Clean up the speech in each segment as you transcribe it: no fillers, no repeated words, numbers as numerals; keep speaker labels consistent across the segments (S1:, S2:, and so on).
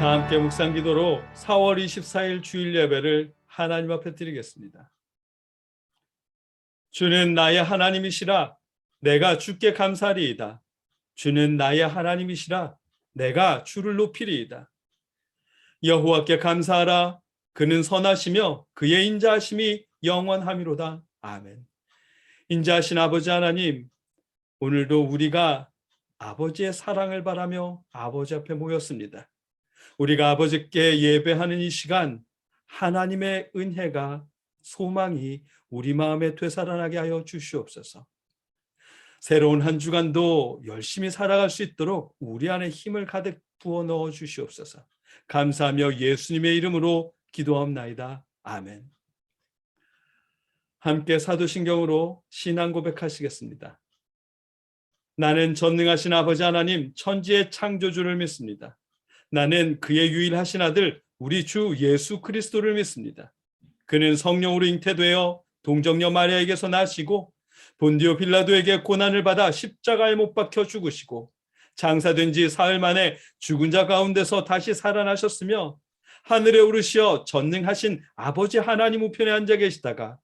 S1: 다 함께 묵상기도로 4월 24일 주일 예배를 하나님 앞에 드리겠습니다. 주는 나의 하나님이시라 내가 주께 감사리이다. 주는 나의 하나님이시라 내가 주를 높이리이다. 여호와께 감사하라. 그는 선하시며 그의 인자하심이 영원하미로다. 아멘. 인자하신 아버지 하나님, 오늘도 우리가 아버지의 사랑을 바라며 아버지 앞에 모였습니다. 우리가 아버지께 예배하는 이 시간, 하나님의 은혜가, 소망이 우리 마음에 되살아나게 하여 주시옵소서. 새로운 한 주간도 열심히 살아갈 수 있도록 우리 안에 힘을 가득 부어 넣어 주시옵소서. 감사하며 예수님의 이름으로 기도하옵나이다. 아멘. 함께 사도신경으로 신앙 고백하시겠습니다. 나는 전능하신 아버지 하나님 천지의 창조주를 믿습니다. 나는 그의 유일하신 아들 우리 주 예수 그리스도를 믿습니다. 그는 성령으로 잉태되어 동정녀 마리아에게서 나시고 본디오 빌라도에게 고난을 받아 십자가에 못 박혀 죽으시고 장사된 지 사흘 만에 죽은 자 가운데서 다시 살아나셨으며 하늘에 오르시어 전능하신 아버지 하나님 우편에 앉아 계시다가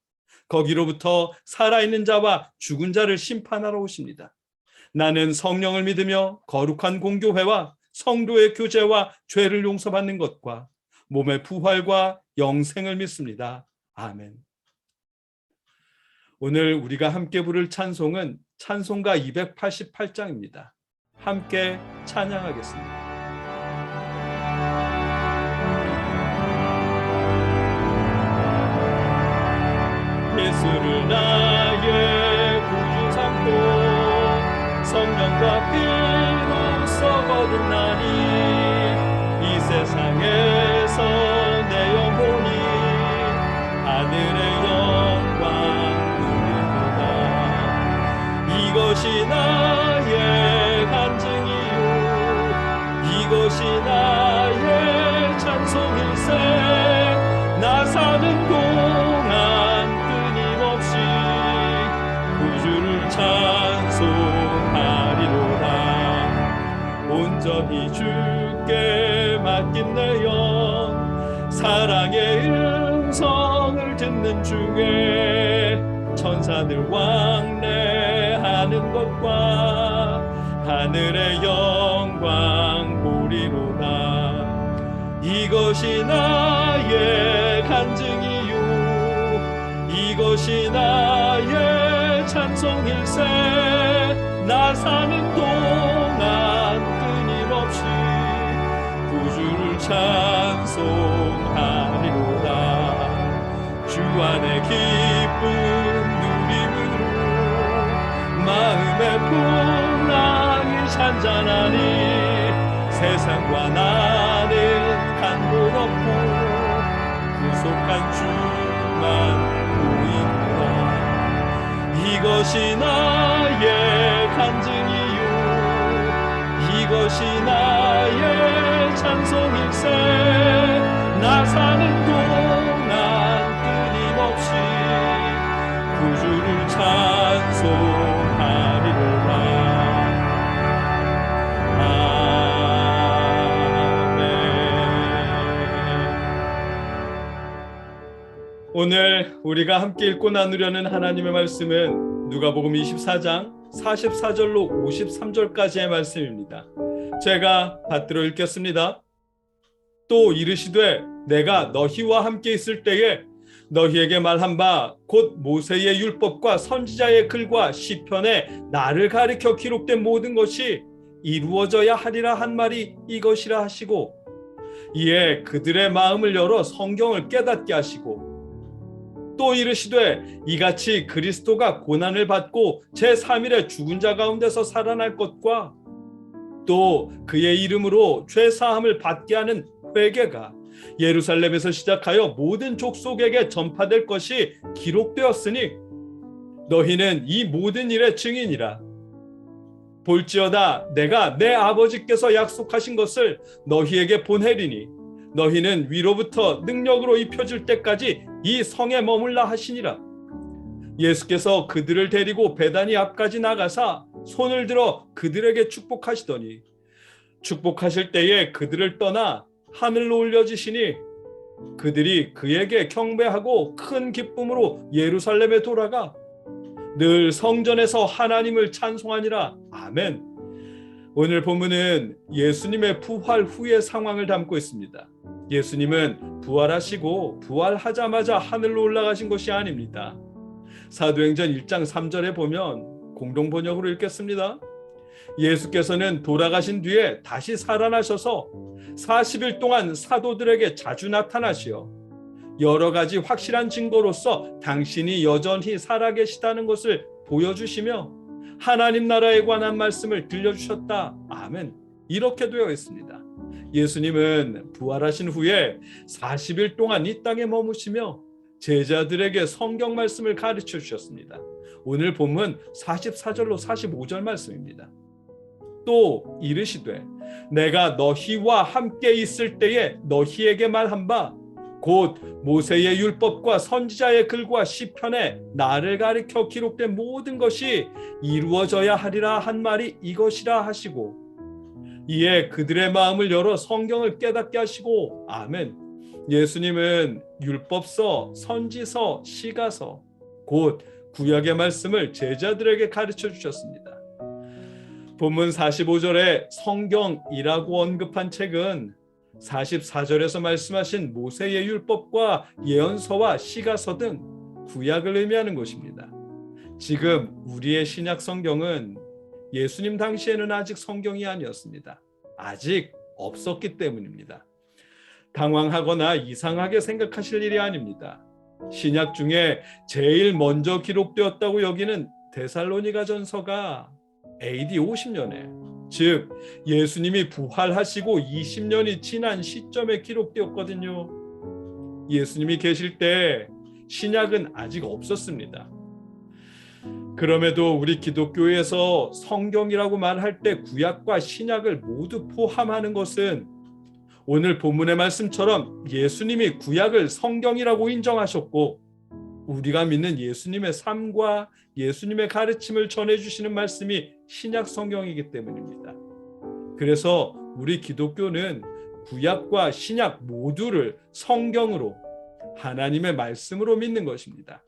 S1: 거기로부터 살아있는 자와 죽은 자를 심판하러 오십니다. 나는 성령을 믿으며 거룩한 공교회와 성도의 교제와 죄를 용서받는 것과 몸의 부활과 영생을 믿습니다. 아멘. 오늘 우리가 함께 부를 찬송은 찬송가 288장입니다. 함께 찬양하겠습니다. 예수를 나의 구주 삼고 성령과 피로 썩어든나니 이 세상에서 내 영혼이 하늘의 영광 누리도다. 이것이 나의 간증이요 이것이 나의 찬송일세. 나 사는 동안 끊임없이 구주를 찬송하리로다. 온전히 주께 맡긴 내 영 사랑의 음성을 듣는 중에 천사들 왕래하는 것과 하늘의 영광 보리로다. 이것이 나의 간증이요 이것이 나의 찬송일세. 나 사는 동안 끊임없이 구주를 찬송하리로다. 주 안에 기쁨 누림으로 마음의 풍랑이 잔잔하니 세상과 나는 간본 없고 구속한 주만 보이노라. 이것이 나의 간증이요 이것이 나의 찬송일세. 나 사는 동안 끊임없이 구주를 찬송하리로다. 오늘 우리가 함께 읽고 나누려는 하나님의 말씀은 누가복음 24장 44절로 53절까지의 말씀입니다. 제가 받들어 읽겠습니다. 또 이르시되 내가 너희와 함께 있을 때에 너희에게 말한 바 곧 모세의 율법과 선지자의 글과 시편에 나를 가리켜 기록된 모든 것이 이루어져야 하리라 한 말이 이것이라 하시고 이에 그들의 마음을 열어 성경을 깨닫게 하시고 또 이르시되 이같이 그리스도가 고난을 받고 제3일에 죽은 자 가운데서 살아날 것과 또 그의 이름으로 죄사함을 받게 하는 회개가 예루살렘에서 시작하여 모든 족속에게 전파될 것이 기록되었으니 너희는 이 모든 일의 증인이라. 볼지어다 내가 내 아버지께서 약속하신 것을 너희에게 보내리니 너희는 위로부터 능력으로 입혀질 때까지 이 성에 머물라 하시니라. 예수께서 그들을 데리고 베다니 앞까지 나가사 손을 들어 그들에게 축복하시더니 축복하실 때에 그들을 떠나 하늘로 올려지시니 그들이 그에게 경배하고 큰 기쁨으로 예루살렘에 돌아가 늘 성전에서 하나님을 찬송하니라. 아멘. 오늘 본문은 예수님의 부활 후의 상황을 담고 있습니다. 예수님은 부활하시고 부활하자마자 하늘로 올라가신 것이 아닙니다. 사도행전 1장 3절에 보면 공동번역으로 읽겠습니다. 예수께서는 돌아가신 뒤에 다시 살아나셔서 40일 동안 사도들에게 자주 나타나시어 여러 가지 확실한 증거로서 당신이 여전히 살아계시다는 것을 보여주시며 하나님 나라에 관한 말씀을 들려주셨다. 아멘. 이렇게 되어 있습니다. 예수님은 부활하신 후에 40일 동안 이 땅에 머무시며 제자들에게 성경 말씀을 가르쳐 주셨습니다. 오늘 본문 44절로 45절 말씀입니다. 또 이르시되 내가 너희와 함께 있을 때에 너희에게 말한 바 곧 모세의 율법과 선지자의 글과 시편에 나를 가리켜 기록된 모든 것이 이루어져야 하리라 한 말이 이것이라 하시고 이에 그들의 마음을 열어 성경을 깨닫게 하시고 아멘. 예수님은 율법서, 선지서, 시가서 곧 구약의 말씀을 제자들에게 가르쳐 주셨습니다. 본문 45절에 성경이라고 언급한 책은 44절에서 말씀하신 모세의 율법과 예언서와 시가서 등 구약을 의미하는 것입니다. 지금 우리의 신약 성경은 예수님 당시에는 아직 성경이 아니었습니다. 아직 없었기 때문입니다. 당황하거나 이상하게 생각하실 일이 아닙니다. 신약 중에 제일 먼저 기록되었다고 여기는 데살로니가 전서가 AD 50년에 즉 예수님이 부활하시고 20년이 지난 시점에 기록되었거든요. 예수님이 계실 때 신약은 아직 없었습니다. 그럼에도 우리 기독교에서 성경이라고 말할 때 구약과 신약을 모두 포함하는 것은 오늘 본문의 말씀처럼 예수님이 구약을 성경이라고 인정하셨고 우리가 믿는 예수님의 삶과 예수님의 가르침을 전해주시는 말씀이 신약 성경이기 때문입니다. 그래서 우리 기독교는 구약과 신약 모두를 성경으로 하나님의 말씀으로 믿는 것입니다.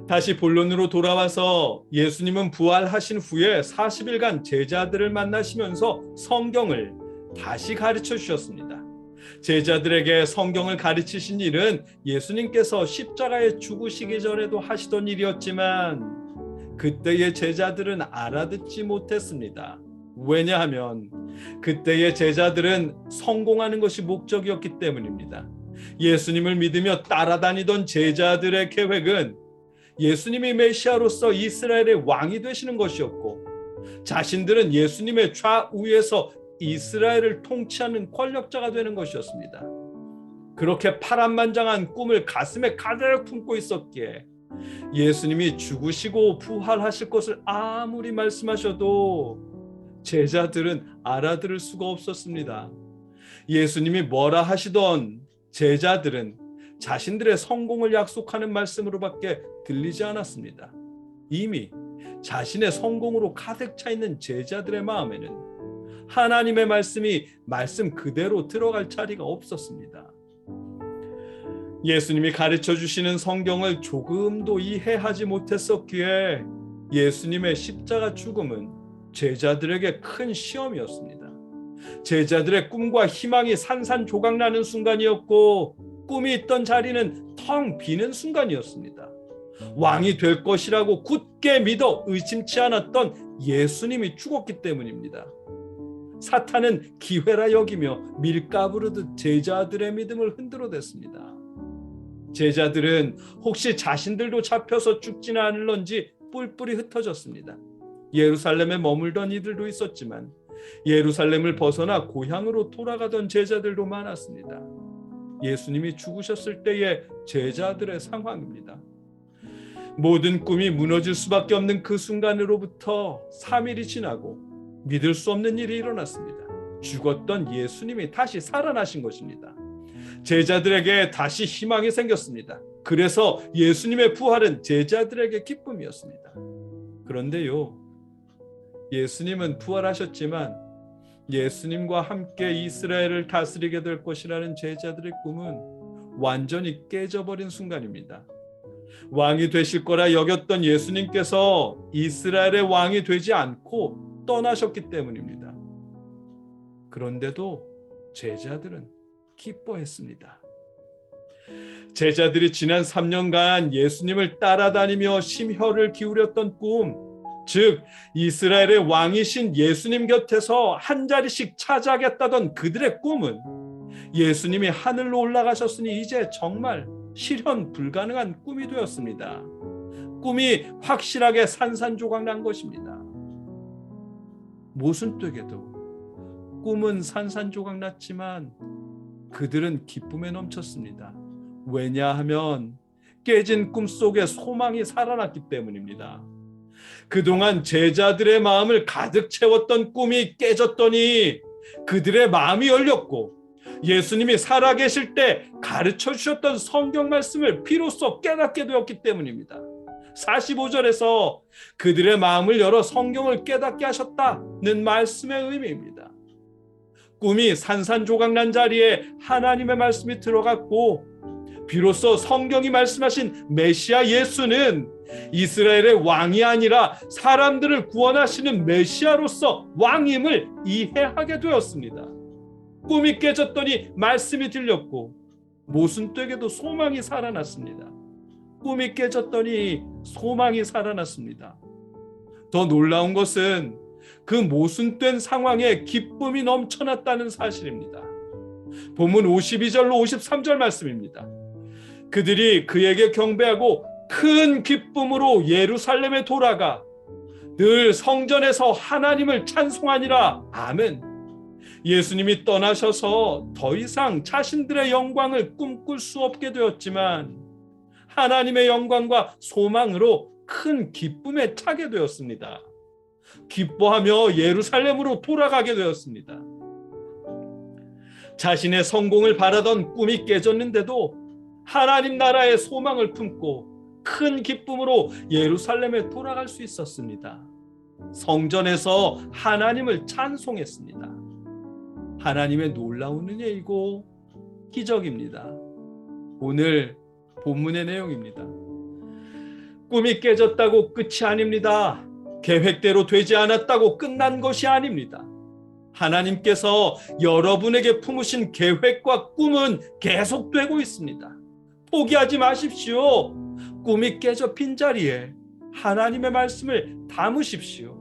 S1: 다시 본론으로 돌아와서 예수님은 부활하신 후에 40일간 제자들을 만나시면서 성경을 다시 가르쳐 주셨습니다. 제자들에게 성경을 가르치신 일은 예수님께서 십자가에 죽으시기 전에도 하시던 일이었지만 그때의 제자들은 알아듣지 못했습니다. 왜냐하면 그때의 제자들은 성공하는 것이 목적이었기 때문입니다. 예수님을 믿으며 따라다니던 제자들의 계획은 예수님이 메시아로서 이스라엘의 왕이 되시는 것이었고 자신들은 예수님의 좌우에서 이스라엘을 통치하는 권력자가 되는 것이었습니다. 그렇게 파란만장한 꿈을 가슴에 가득 품고 있었기에 예수님이 죽으시고 부활하실 것을 아무리 말씀하셔도 제자들은 알아들을 수가 없었습니다. 예수님이 뭐라 하시던 제자들은 자신들의 성공을 약속하는 말씀으로밖에 들리지 않았습니다. 이미 자신의 성공으로 가득 차 있는 제자들의 마음에는 하나님의 말씀이 말씀 그대로 들어갈 자리가 없었습니다. 예수님이 가르쳐 주시는 성경을 조금도 이해하지 못했었기에 예수님의 십자가 죽음은 제자들에게 큰 시험이었습니다. 제자들의 꿈과 희망이 산산조각 나는 순간이었고 꿈이 있던 자리는 텅 비는 순간이었습니다. 왕이 될 것이라고 굳게 믿어 의심치 않았던 예수님이 죽었기 때문입니다. 사탄은 기회라 여기며 밀가부르듯 제자들의 믿음을 흔들어댔습니다. 제자들은 혹시 자신들도 잡혀서 죽지는 않을런지 뿔뿔이 흩어졌습니다. 예루살렘에 머물던 이들도 있었지만 예루살렘을 벗어나 고향으로 돌아가던 제자들도 많았습니다. 예수님이 죽으셨을 때의 제자들의 상황입니다. 모든 꿈이 무너질 수밖에 없는 그 순간으로부터 3일이 지나고 믿을 수 없는 일이 일어났습니다. 죽었던 예수님이 다시 살아나신 것입니다. 제자들에게 다시 희망이 생겼습니다. 그래서 예수님의 부활은 제자들에게 기쁨이었습니다. 그런데요, 예수님은 부활하셨지만 예수님과 함께 이스라엘을 다스리게 될 것이라는 제자들의 꿈은 완전히 깨져버린 순간입니다. 왕이 되실 거라 여겼던 예수님께서 이스라엘의 왕이 되지 않고 떠나셨기 때문입니다. 그런데도 제자들은 기뻐했습니다. 제자들이 지난 3년간 예수님을 따라다니며 심혈을 기울였던 꿈, 즉 이스라엘의 왕이신 예수님 곁에서 한 자리씩 차지하겠다던 그들의 꿈은 예수님이 하늘로 올라가셨으니 이제 정말 실현 불가능한 꿈이 되었습니다. 꿈이 확실하게 산산조각 난 것입니다. 모순되게도 꿈은 산산조각 났지만 그들은 기쁨에 넘쳤습니다. 왜냐하면 깨진 꿈 속에 소망이 살아났기 때문입니다. 그동안 제자들의 마음을 가득 채웠던 꿈이 깨졌더니 그들의 마음이 열렸고 예수님이 살아계실 때 가르쳐 주셨던 성경 말씀을 비로소 깨닫게 되었기 때문입니다. 45절에서 그들의 마음을 열어 성경을 깨닫게 하셨다는 말씀의 의미입니다. 꿈이 산산조각 난 자리에 하나님의 말씀이 들어갔고 비로소 성경이 말씀하신 메시아 예수는 이스라엘의 왕이 아니라 사람들을 구원하시는 메시아로서 왕임을 이해하게 되었습니다. 꿈이 깨졌더니 말씀이 들렸고 모순되게도 소망이 살아났습니다. 꿈이 깨졌더니 소망이 살아났습니다. 더 놀라운 것은 그 모순된 상황에 기쁨이 넘쳐났다는 사실입니다. 본문 52절로 53절 말씀입니다. 그들이 그에게 경배하고 큰 기쁨으로 예루살렘에 돌아가 늘 성전에서 하나님을 찬송하니라. 아멘. 예수님이 떠나셔서 더 이상 자신들의 영광을 꿈꿀 수 없게 되었지만 하나님의 영광과 소망으로 큰 기쁨에 차게 되었습니다. 기뻐하며 예루살렘으로 돌아가게 되었습니다. 자신의 성공을 바라던 꿈이 깨졌는데도 하나님 나라의 소망을 품고 큰 기쁨으로 예루살렘에 돌아갈 수 있었습니다. 성전에서 하나님을 찬송했습니다. 하나님의 놀라운 은혜이고 기적입니다. 오늘 본문의 내용입니다. 꿈이 깨졌다고 끝이 아닙니다. 계획대로 되지 않았다고 끝난 것이 아닙니다. 하나님께서 여러분에게 품으신 계획과 꿈은 계속되고 있습니다. 포기하지 마십시오. 꿈이 깨져 빈자리에 하나님의 말씀을 담으십시오.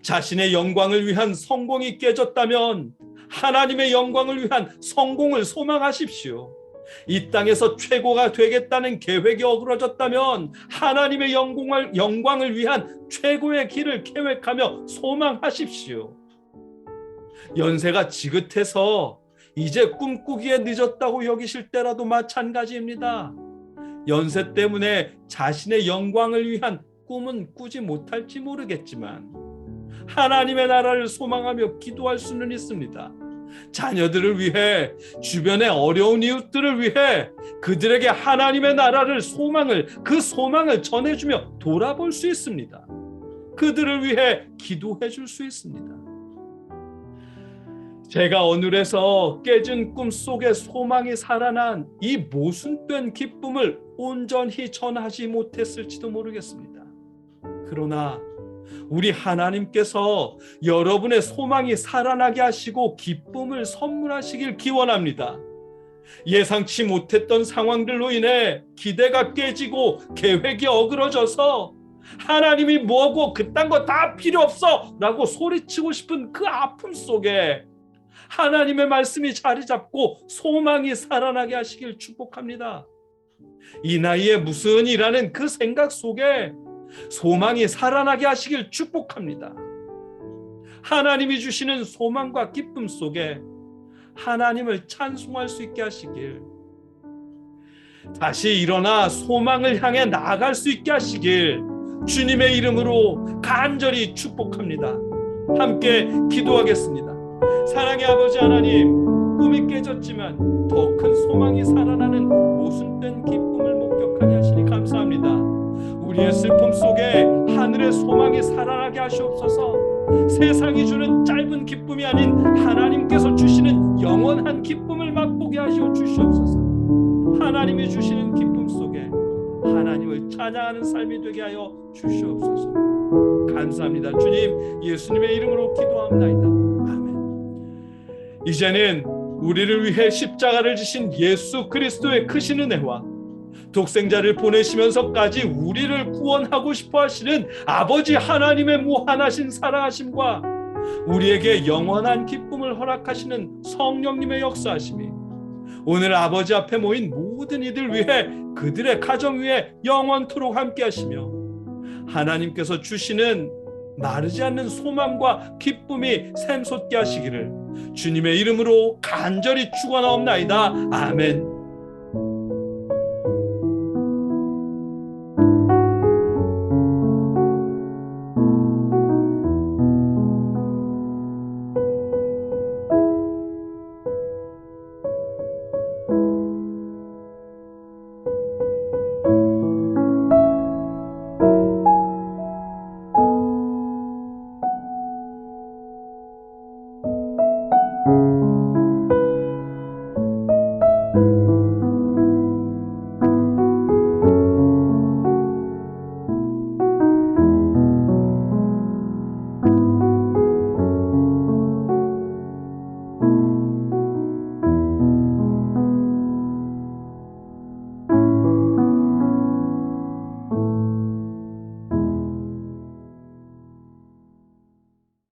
S1: 자신의 영광을 위한 성공이 깨졌다면 하나님의 영광을 위한 성공을 소망하십시오. 이 땅에서 최고가 되겠다는 계획이 어그러졌다면 하나님의 영광을 위한 최고의 길을 계획하며 소망하십시오. 연세가 지긋해서 이제 꿈꾸기에 늦었다고 여기실 때라도 마찬가지입니다. 연세 때문에 자신의 영광을 위한 꿈은 꾸지 못할지 모르겠지만 하나님의 나라를 소망하며 기도할 수는 있습니다. 자녀들을 위해, 주변의 어려운 이웃들을 위해 그들에게 하나님의 나라를 그 소망을 전해주며 돌아볼 수 있습니다. 그들을 위해 기도해 줄 수 있습니다. 제가 오늘에서 깨진 꿈 속에 소망이 살아난 이 모순된 기쁨을 온전히 전하지 못했을지도 모르겠습니다. 그러나 우리 하나님께서 여러분의 소망이 살아나게 하시고 기쁨을 선물하시길 기원합니다. 예상치 못했던 상황들로 인해 기대가 깨지고 계획이 어그러져서 하나님이 뭐고 그딴 거 다 필요 없어 라고 소리치고 싶은 그 아픔 속에 하나님의 말씀이 자리 잡고 소망이 살아나게 하시길 축복합니다. 이 나이에 무슨 이라는 그 생각 속에 소망이 살아나게 하시길 축복합니다. 하나님이 주시는 소망과 기쁨 속에 하나님을 찬송할 수 있게 하시길, 다시 일어나 소망을 향해 나아갈 수 있게 하시길 주님의 이름으로 간절히 축복합니다. 함께 기도하겠습니다. 사랑의 아버지 하나님, 꿈이 깨졌지만 더 큰 소망이 살아나는 모순된 기쁨을 목격하게 하시니 감사합니다. 우리의 슬픔 속에 하늘의 소망이 살아나게 하시옵소서. 세상이 주는 짧은 기쁨이 아닌 하나님께서 주시는 영원한 기쁨을 맛보게 하시어 주시옵소서. 하나님이 주시는 기쁨 속에 하나님을 찬양하는 삶이 되게 하여 주시옵소서. 감사합니다. 주님, 예수님의 이름으로 기도합나이다. 아멘. 이제는 우리를 위해 십자가를 지신 예수 그리스도의 크신 은혜와 독생자를 보내시면서까지 우리를 구원하고 싶어 하시는 아버지 하나님의 무한하신 사랑하심과 우리에게 영원한 기쁨을 허락하시는 성령님의 역사하심이 오늘 아버지 앞에 모인 모든 이들 위해 그들의 가정 위에 영원토록 함께 하시며 하나님께서 주시는 마르지 않는 소망과 기쁨이 샘솟게 하시기를 주님의 이름으로 간절히 축원하옵나이다. 아멘.